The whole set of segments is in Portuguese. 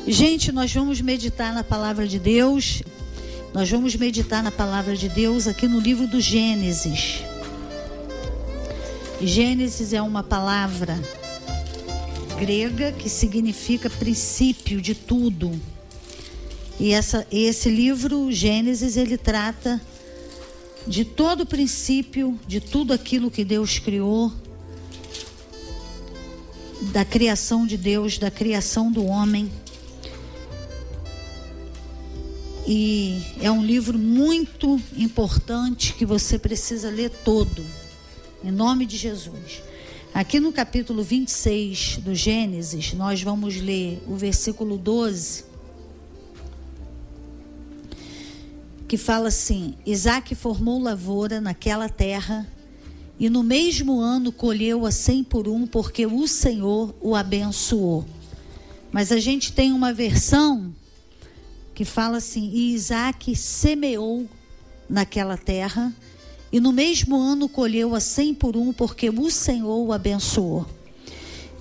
Gente, nós vamos meditar na palavra de Deus. Nós vamos meditar na palavra de Deus aqui no livro do Gênesis. Gênesis é uma palavra grega que significa princípio de tudo. E esse livro, Gênesis, ele trata de todo o princípio, de tudo aquilo que Deus criou, da criação de Deus, da criação do homem. E é um livro muito importante que você precisa ler todo, em nome de Jesus. Aqui no capítulo 26 do Gênesis, nós vamos ler o versículo 12, que fala assim: Isaque formou lavoura naquela terra, e no mesmo ano colheu a 100 por 1, porque o Senhor o abençoou. Mas a gente tem uma versão que fala assim: e Isaque semeou naquela terra, e no mesmo ano colheu a 100 por 1, porque o Senhor o abençoou.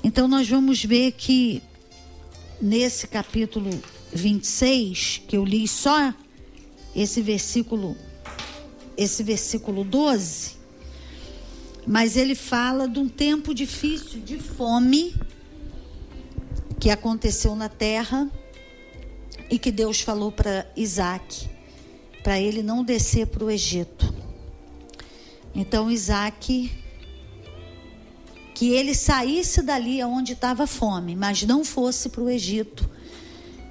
Então nós vamos ver que nesse capítulo 26, que eu li só esse versículo 12, mas ele fala de um tempo difícil de fome que aconteceu na terra, e que Deus falou para Isaque, para ele não descer para o Egito. Então Isaque, que ele saísse dali onde estava fome, mas não fosse para o Egito,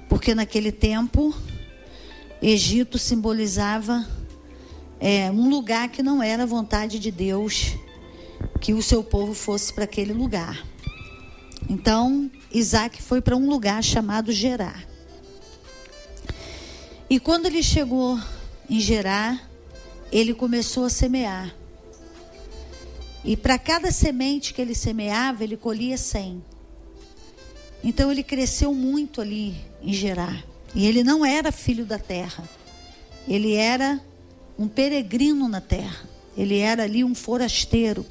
porque naquele tempo Egito simbolizava um lugar que não era a vontade de Deus, que o seu povo fosse para aquele lugar. Então Isaque foi para um lugar chamado Gerar. E quando ele chegou em Gerar, ele começou a semear. E para cada semente que ele semeava, ele colhia 100. Então ele cresceu muito ali em Gerar. E ele não era filho da terra. Ele era um peregrino na terra. Ele era ali um forasteiro.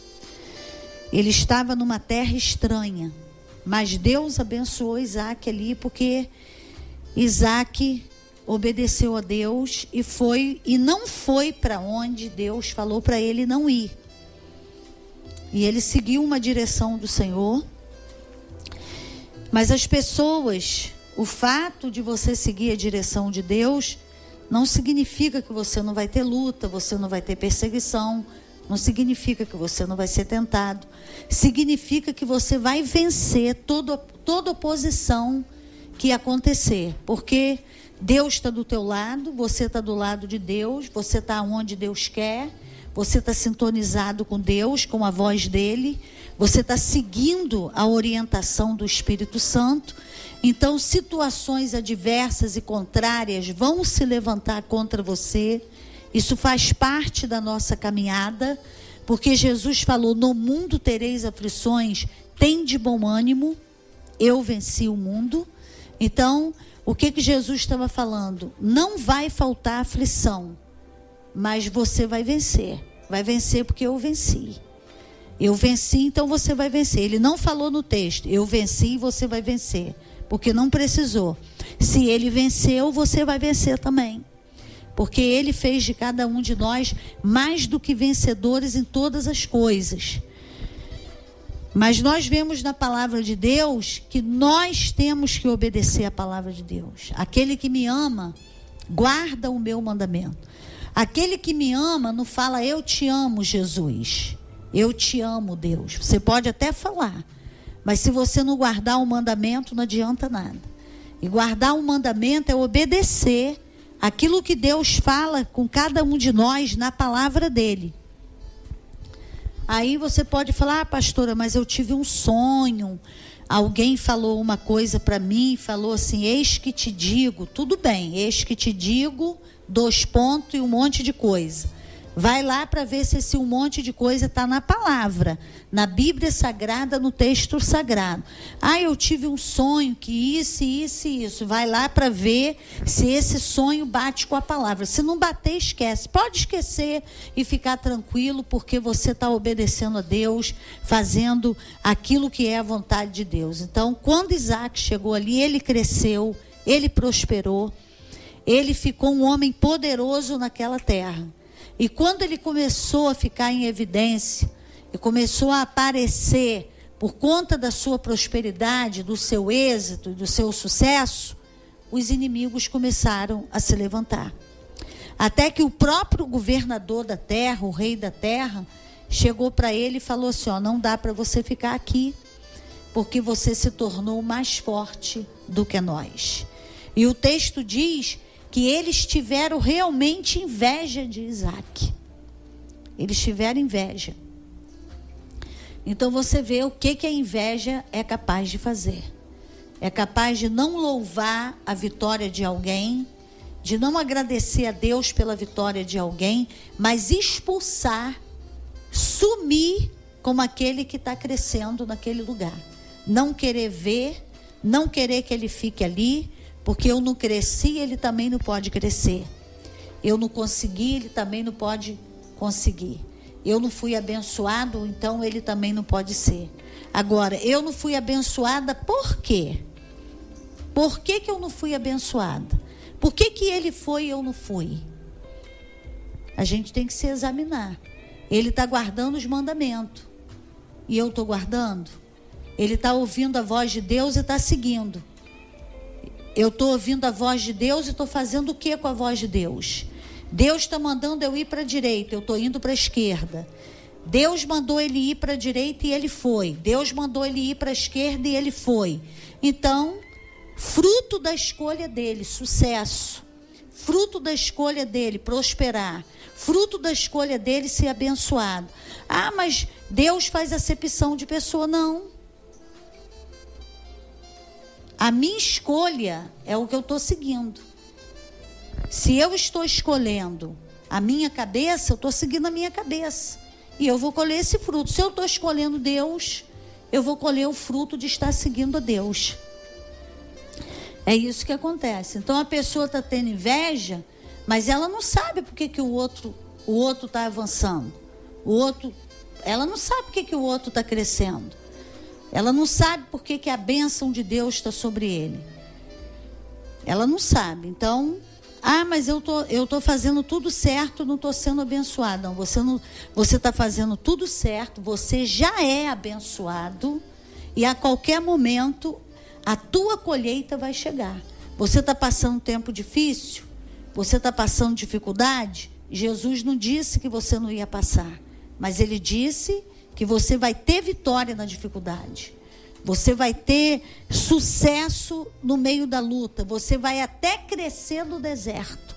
Ele estava numa terra estranha. Mas Deus abençoou Isaque ali, porque Isaque obedeceu a Deus e não foi para onde Deus falou para ele não ir. E ele seguiu uma direção do Senhor. Mas as pessoas, o fato de você seguir a direção de Deus não significa que você não vai ter luta, você não vai ter perseguição, não significa que você não vai ser tentado. Significa que você vai vencer toda oposição que acontecer, porque Deus está do teu lado, você está do lado de Deus, você está onde Deus quer, você está sintonizado com Deus, com a voz dele, você está seguindo a orientação do Espírito Santo. Então situações adversas e contrárias vão se levantar contra você. Isso faz parte da nossa caminhada, porque Jesus falou: no mundo tereis aflições, tende bom ânimo, eu venci o mundo. Então o que Jesus estava falando? Não vai faltar aflição, mas você vai vencer. Vai vencer porque eu venci. Eu venci, então você vai vencer. Ele não falou no texto: eu venci e você vai vencer, porque não precisou. Se ele venceu, você vai vencer também, porque ele fez de cada um de nós mais do que vencedores em todas as coisas. Mas nós vemos na palavra de Deus que nós temos que obedecer a palavra de Deus. Aquele que me ama, guarda o meu mandamento. Aquele que me ama não fala: eu te amo, Jesus. Eu te amo, Deus. Você pode até falar, mas se você não guardar o mandamento, não adianta nada. E guardar o mandamento é obedecer aquilo que Deus fala com cada um de nós na palavra dele. Aí você pode falar: ah, pastora, mas eu tive um sonho, alguém falou uma coisa para mim, falou assim: eis que te digo. Tudo bem, eis que te digo, 2 pontos e um monte de coisa. Vai lá para ver se esse um monte de coisa está na palavra, na Bíblia Sagrada, no texto sagrado. Ah, eu tive um sonho que isso, isso e isso. Vai lá para ver se esse sonho bate com a palavra. Se não bater, esquece. Pode esquecer e ficar tranquilo, porque você está obedecendo a Deus, fazendo aquilo que é a vontade de Deus. Então, quando Isaque chegou ali, ele cresceu, ele prosperou, ele ficou um homem poderoso naquela terra. E quando ele começou a ficar em evidência, e começou a aparecer por conta da sua prosperidade, do seu êxito, do seu sucesso, os inimigos começaram a se levantar. Até que o próprio governador da terra, o rei da terra, chegou para ele e falou assim, ó, não dá para você ficar aqui, porque você se tornou mais forte do que nós. E o texto diz que eles tiveram realmente inveja de Isaac. Eles tiveram inveja. Então você vê o que a inveja é capaz de fazer. É capaz de não louvar a vitória de alguém, de não agradecer a Deus pela vitória de alguém, mas expulsar, sumir como aquele que está crescendo naquele lugar. Não querer ver, não querer que ele fique ali, porque eu não cresci, ele também não pode crescer. Eu não consegui, ele também não pode conseguir. Eu não fui abençoado, então ele também não pode ser. Agora, eu não fui abençoada, por quê? Por que eu não fui abençoada? Por que ele foi e eu não fui? A gente tem que se examinar. Ele está guardando os mandamentos. E eu estou guardando? Ele está ouvindo a voz de Deus e está seguindo. Eu estou ouvindo a voz de Deus e estou fazendo o que com a voz de Deus? Deus está mandando eu ir para a direita, eu estou indo para a esquerda. Deus mandou ele ir para a direita e ele foi. Deus mandou ele ir para a esquerda e ele foi. Então, fruto da escolha dele, sucesso. Fruto da escolha dele, prosperar. Fruto da escolha dele, ser abençoado. Ah, mas Deus faz acepção de pessoa. Não. A minha escolha é o que eu estou seguindo. Se eu estou escolhendo a minha cabeça, eu estou seguindo a minha cabeça. E eu vou colher esse fruto. Se eu estou escolhendo Deus, eu vou colher o fruto de estar seguindo a Deus. É isso que acontece. Então a pessoa está tendo inveja, mas ela não sabe por que o outro está avançando. Ela não sabe por que o outro está crescendo. Ela não sabe por que a bênção de Deus está sobre ele. Ela não sabe. Então, mas eu tô fazendo tudo certo, não estou sendo abençoado. Não, você está fazendo tudo certo, você já é abençoado e a qualquer momento a tua colheita vai chegar. Você está passando um tempo difícil? Você está passando dificuldade? Jesus não disse que você não ia passar, mas ele disse que você vai ter vitória na dificuldade. Você vai ter sucesso no meio da luta. Você vai até crescer no deserto.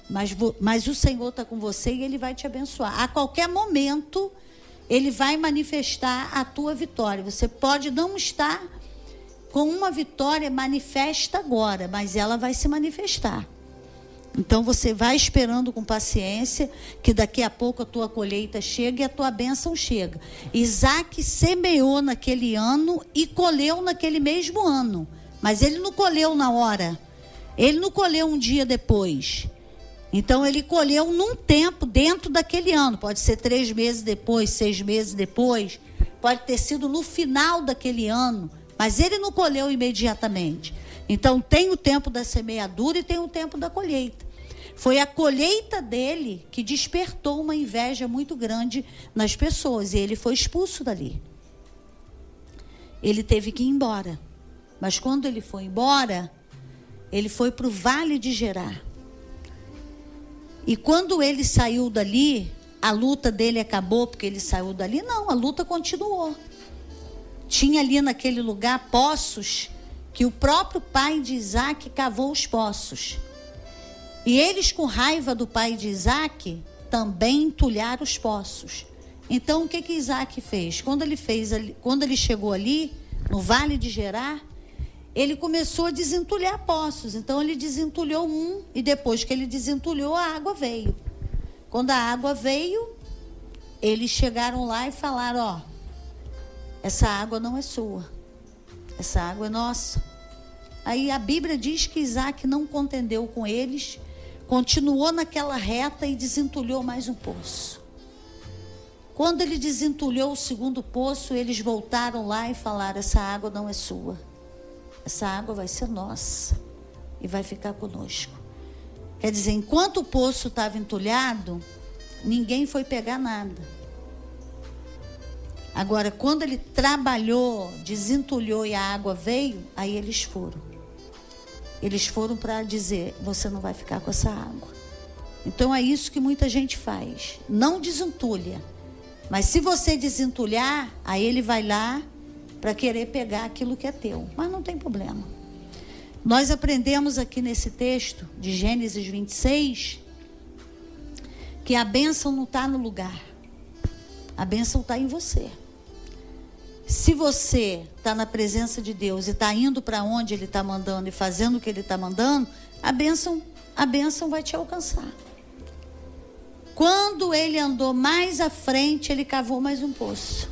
Mas o Senhor está com você e Ele vai te abençoar. A qualquer momento, Ele vai manifestar a tua vitória. Você pode não estar com uma vitória manifesta agora, mas ela vai se manifestar. Então você vai esperando com paciência, que daqui a pouco a tua colheita chega e a tua bênção chega. Isaac semeou naquele ano e colheu naquele mesmo ano. Mas ele não colheu na hora. Ele não colheu um dia depois. Então ele colheu num tempo dentro daquele ano. Pode ser 3 meses depois, 6 meses depois. Pode ter sido no final daquele ano. Mas ele não colheu imediatamente. Então tem o tempo da semeadura e tem o tempo da colheita. Foi a colheita dele que despertou uma inveja muito grande nas pessoas. E ele foi expulso dali. Ele teve que ir embora. Mas quando ele foi embora, ele foi para o Vale de Gerar. E quando ele saiu dali, a luta dele acabou porque ele saiu dali? Não, a luta continuou. Tinha ali naquele lugar poços que o próprio pai de Isaac cavou os poços. E eles, com raiva do pai de Isaac, também entulharam os poços. Então, o que Isaac fez? Quando ele chegou ali, no Vale de Gerar, ele começou a desentulhar poços. Então, ele desentulhou um, e depois que ele desentulhou, a água veio. Quando a água veio, eles chegaram lá e falaram, essa água não é sua, essa água é nossa. Aí a Bíblia diz que Isaac não contendeu com eles, continuou naquela reta e desentulhou mais um poço. Quando ele desentulhou o segundo poço, eles voltaram lá e falaram, essa água não é sua, essa água vai ser nossa. e vai ficar conosco. Quer dizer, enquanto o poço estava entulhado, ninguém foi pegar nada. Agora, quando ele trabalhou, desentulhou e a água veio, aí eles foram. Eles foram para dizer, você não vai ficar com essa água. Então é isso que muita gente faz. Não desentulha. Mas se você desentulhar, aí ele vai lá para querer pegar aquilo que é teu. Mas não tem problema. Nós aprendemos aqui nesse texto de Gênesis 26 que a bênção não está no lugar. A bênção está em você. Se você está na presença de Deus e está indo para onde Ele está mandando e fazendo o que Ele está mandando, a bênção vai te alcançar. Quando ele andou mais à frente, ele cavou mais um poço.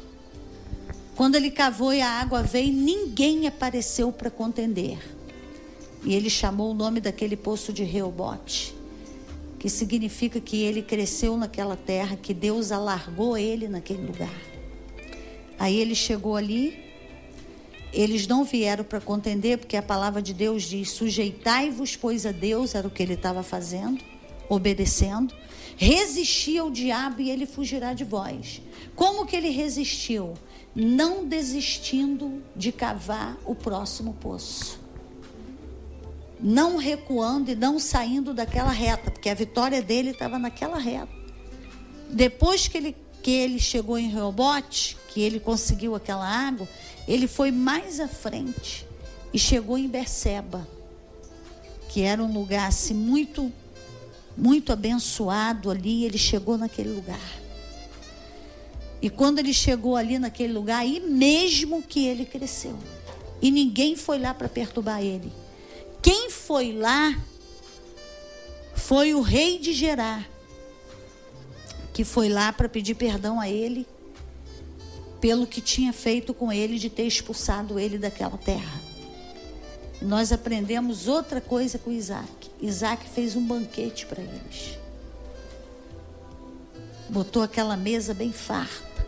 Quando ele cavou e a água veio, ninguém apareceu para contender. E ele chamou o nome daquele poço de Reobote, que significa que ele cresceu naquela terra, que Deus alargou ele naquele lugar. Aí ele chegou ali, eles não vieram para contender, porque a palavra de Deus diz, sujeitai-vos, pois, a Deus, era o que ele estava fazendo, obedecendo. Resisti ao diabo e ele fugirá de vós. Como que ele resistiu? Não desistindo de cavar o próximo poço. Não recuando e não saindo daquela reta, porque a vitória dele estava naquela reta. Depois que ele chegou em Reobote, que ele conseguiu aquela água, ele foi mais à frente e chegou em Berseba, que era um lugar assim muito abençoado ali. Ele chegou naquele lugar. E quando ele chegou ali naquele lugar, aí mesmo que ele cresceu. E ninguém foi lá para perturbar ele. Quem foi lá foi o rei de Gerar, que foi lá para pedir perdão a ele pelo que tinha feito com ele, de ter expulsado ele daquela terra. E nós aprendemos outra coisa com Isaac. Isaac fez um banquete para eles. Botou aquela mesa bem farta,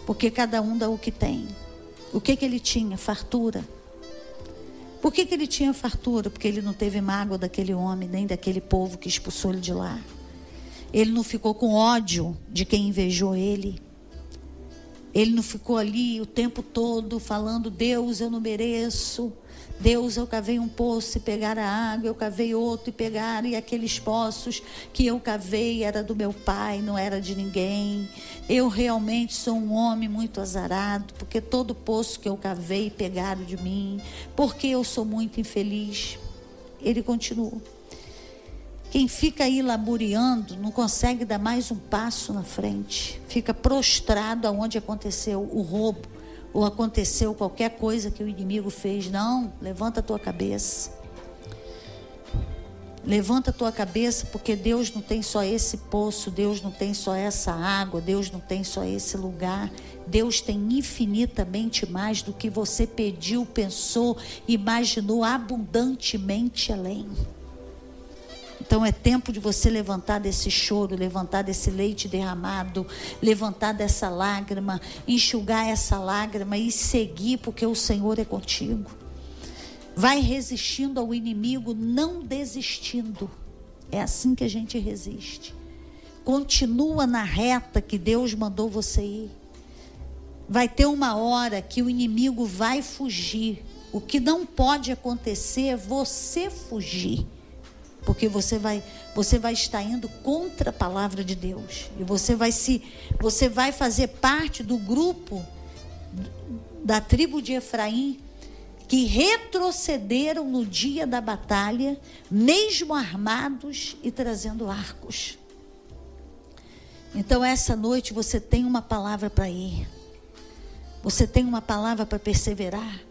porque cada um dá o que tem. O que ele tinha? Fartura. Por que ele tinha fartura? Porque ele não teve mágoa daquele homem, nem daquele povo que expulsou ele de lá. Ele não ficou com ódio de quem invejou ele. Ele não ficou ali o tempo todo falando, Deus, eu não mereço. Deus, eu cavei um poço e pegaram a água, eu cavei outro e pegaram, e aqueles poços que eu cavei era do meu pai, não era de ninguém. Eu realmente sou um homem muito azarado, porque todo poço que eu cavei pegaram de mim, porque eu sou muito infeliz. Ele continuou. Quem fica aí labureando não consegue dar mais um passo na frente, fica prostrado aonde aconteceu o roubo, ou aconteceu qualquer coisa que o inimigo fez. Não, levanta a tua cabeça. Levanta a tua cabeça, porque Deus não tem só esse poço, Deus não tem só essa água, Deus não tem só esse lugar. Deus tem infinitamente mais do que você pediu, pensou, imaginou, abundantemente além. Então é tempo de você levantar desse choro, levantar desse leite derramado, levantar dessa lágrima, enxugar essa lágrima e seguir, porque o Senhor é contigo. Vai resistindo ao inimigo, não desistindo. É assim que a gente resiste. Continua na reta que Deus mandou você ir. Vai ter uma hora que o inimigo vai fugir. O que não pode acontecer é você fugir. Porque você vai estar indo contra a palavra de Deus. E você vai fazer parte do grupo da tribo de Efraim, que retrocederam no dia da batalha, mesmo armados e trazendo arcos. Então essa noite você tem uma palavra para ir. Você tem uma palavra para perseverar.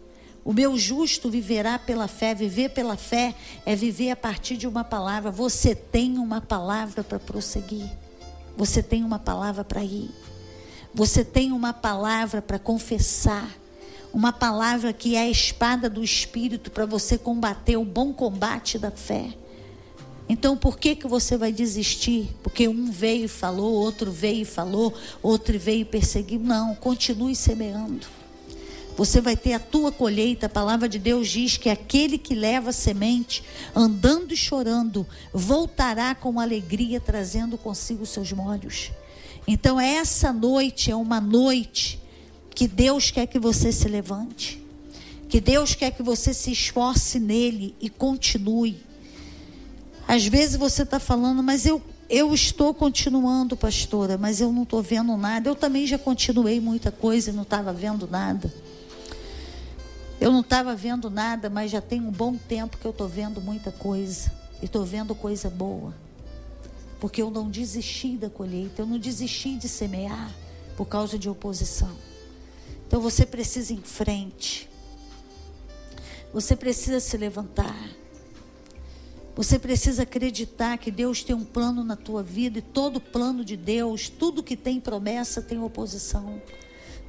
O meu justo viverá pela fé. Viver pela fé é viver a partir de uma palavra. Você tem uma palavra para prosseguir. Você tem uma palavra para ir. Você tem uma palavra para confessar. Uma palavra que é a espada do Espírito para você combater o bom combate da fé. Então por que você vai desistir? Porque um veio e falou, outro veio e falou, outro veio e perseguiu. Não, continue semeando. você vai ter a tua colheita. A palavra de Deus diz que aquele que leva semente, andando e chorando, voltará com alegria, trazendo consigo os seus molhos. Então essa noite é uma noite que Deus quer que você se levante, que Deus quer que você se esforce nele e continue. Às vezes você está falando, mas eu estou continuando, pastora, mas eu não estou vendo nada. Eu também já continuei muita coisa e não estava vendo nada. Eu não estava vendo nada, mas já tem um bom tempo que eu estou vendo muita coisa. E estou vendo coisa boa. Porque eu não desisti da colheita, eu não desisti de semear por causa de oposição. Então você precisa ir em frente. Você precisa se levantar. Você precisa acreditar que Deus tem um plano na tua vida, e todo plano de Deus, tudo que tem promessa tem oposição.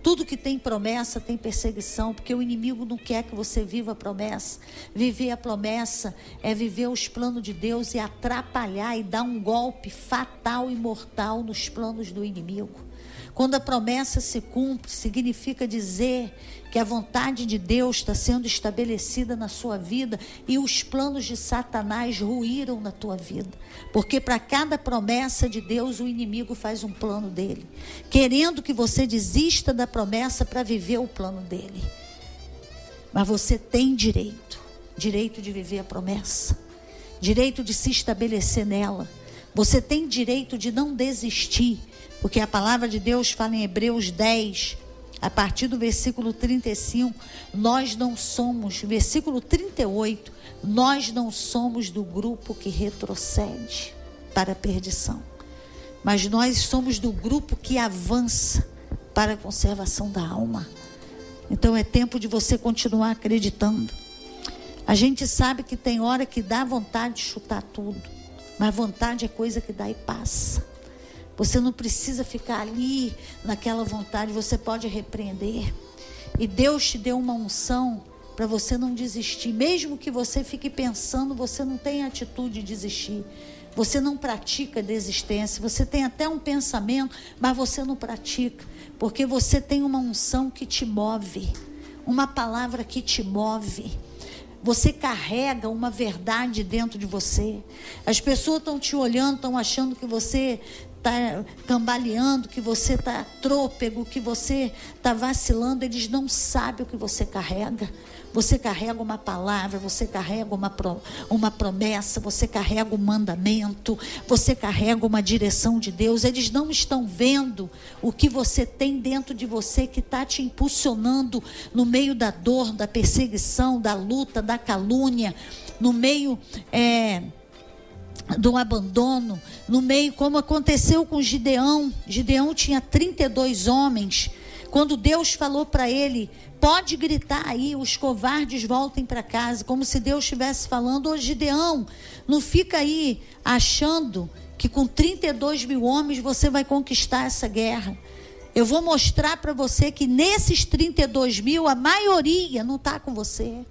Tudo que tem promessa tem perseguição, porque o inimigo não quer que você viva a promessa. Viver a promessa é viver os planos de Deus e atrapalhar e dar um golpe fatal e mortal nos planos do inimigo. Quando a promessa se cumpre, significa dizer que a vontade de Deus está sendo estabelecida na sua vida e os planos de Satanás ruíram na tua vida. Porque para cada promessa de Deus, o inimigo faz um plano dele, querendo que você desista da promessa para viver o plano dele. Mas você tem direito de viver a promessa, direito de se estabelecer nela. Você tem direito de não desistir, porque a palavra de Deus fala em Hebreus 10, a partir do versículo 35, nós não somos, versículo 38, nós não somos do grupo que retrocede para a perdição, mas nós somos do grupo que avança para a conservação da alma. Então é tempo de você continuar acreditando. A gente sabe que tem hora que dá vontade de chutar tudo, mas vontade é coisa que dá e passa. Você não precisa ficar ali naquela vontade, você pode repreender. E Deus te deu uma unção para você não desistir. Mesmo que você fique pensando, você não tem atitude de desistir. Você não pratica desistência. Você tem até um pensamento, mas você não pratica. Porque você tem uma unção que te move. Uma palavra que te move. Você carrega uma verdade dentro de você. As pessoas estão te olhando, estão achando que você está cambaleando, que você está trôpego, que você está vacilando. Eles não sabem o que você carrega. Você carrega uma palavra, você carrega uma promessa, você carrega um mandamento, você carrega uma direção de Deus. Eles não estão vendo o que você tem dentro de você, que está te impulsionando no meio da dor, da perseguição, da luta, da calúnia, no meio do abandono, no meio, como aconteceu com Gideão. Gideão tinha 32 homens. Quando Deus falou para ele, pode gritar aí, os covardes voltem para casa, como se Deus estivesse falando, ô Gideão, não fica aí achando que com 32 mil homens você vai conquistar essa guerra. Eu vou mostrar para você que nesses 32 mil, a maioria não está com você.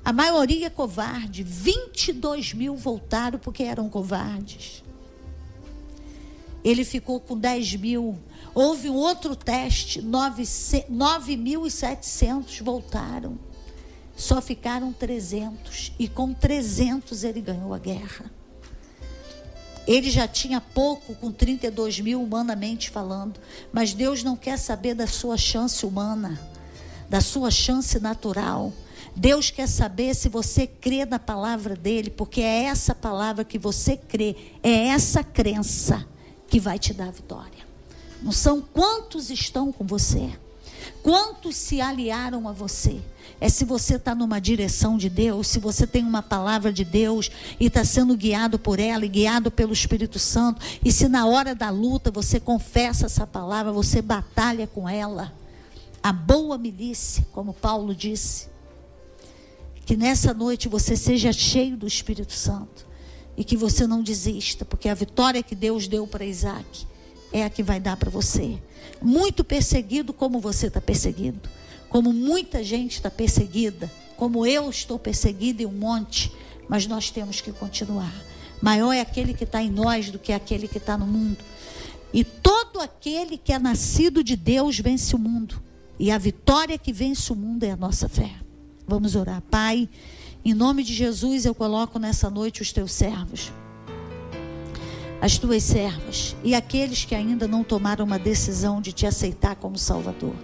A maioria é covarde. 22 mil voltaram porque eram covardes. Ele ficou com 10 mil. Houve um outro teste, 9.700 voltaram. Só ficaram 300. E com 300 ele ganhou a guerra. Ele já tinha pouco com 32 mil, humanamente falando. Mas Deus não quer saber da sua chance humana, da sua chance natural. Deus quer saber se você crê na palavra dele, porque é essa palavra que você crê, é essa crença que vai te dar a vitória. Não são quantos estão com você, quantos se aliaram a você. É se você está numa direção de Deus, se você tem uma palavra de Deus e está sendo guiado por ela e guiado pelo Espírito Santo, e se na hora da luta você confessa essa palavra, você batalha com ela, a boa milícia, como Paulo disse. Que nessa noite você seja cheio do Espírito Santo e que você não desista, porque a vitória que Deus deu para Isaac é a que vai dar para você. Muito perseguido como você está perseguido, como muita gente está perseguida, como eu estou perseguida em um monte, mas nós temos que continuar. Maior é aquele que está em nós do que aquele que está no mundo. E todo aquele que é nascido de Deus vence o mundo. E a vitória que vence o mundo é a nossa fé. Vamos orar. Pai, em nome de Jesus, eu coloco nessa noite os teus servos, as tuas servas e aqueles que ainda não tomaram uma decisão de te aceitar como Salvador.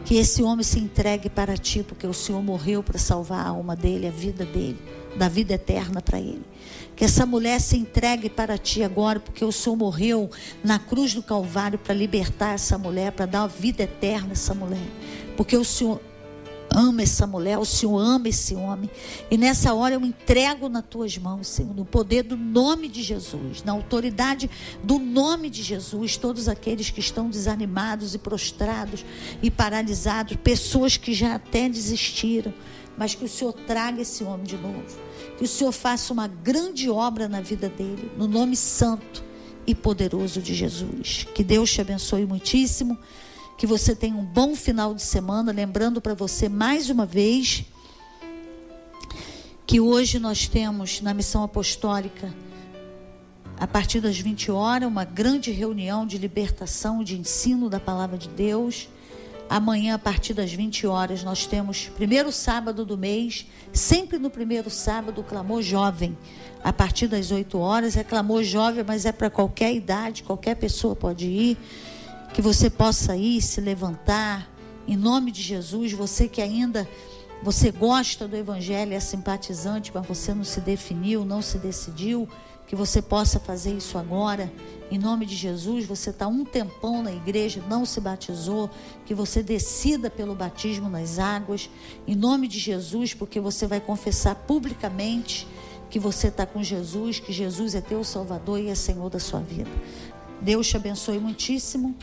Que esse homem se entregue para ti, porque o Senhor morreu para salvar a alma dele, a vida dele, da vida eterna para ele. Que essa mulher se entregue para ti agora, porque o Senhor morreu na cruz do Calvário para libertar essa mulher, para dar a vida eterna a essa mulher. Porque o Senhor ama essa mulher, o Senhor ama esse homem. E nessa hora eu entrego nas tuas mãos, Senhor, no poder do nome de Jesus, na autoridade do nome de Jesus, todos aqueles que estão desanimados e prostrados e paralisados, pessoas que já até desistiram, mas que o Senhor traga esse homem de novo. Que o Senhor faça uma grande obra na vida dele, no nome santo e poderoso de Jesus. Que Deus te abençoe muitíssimo. Que você tenha um bom final de semana. Lembrando para você mais uma vez que hoje nós temos na Missão Apostólica, a partir das 20 horas, uma grande reunião de libertação, de ensino da Palavra de Deus. Amanhã, a partir das 20 horas, nós temos primeiro sábado do mês, sempre no primeiro sábado, o Clamor Jovem. A partir das 8 horas, é Clamor Jovem, mas é para qualquer idade, qualquer pessoa pode ir. Que você possa ir, se levantar, em nome de Jesus. Você que ainda, você gosta do Evangelho, é simpatizante, mas você não se definiu, não se decidiu, que você possa fazer isso agora, em nome de Jesus. Você está um tempão na igreja, não se batizou, que você decida pelo batismo nas águas, em nome de Jesus, porque você vai confessar publicamente que você está com Jesus, que Jesus é teu Salvador e é Senhor da sua vida. Deus te abençoe muitíssimo.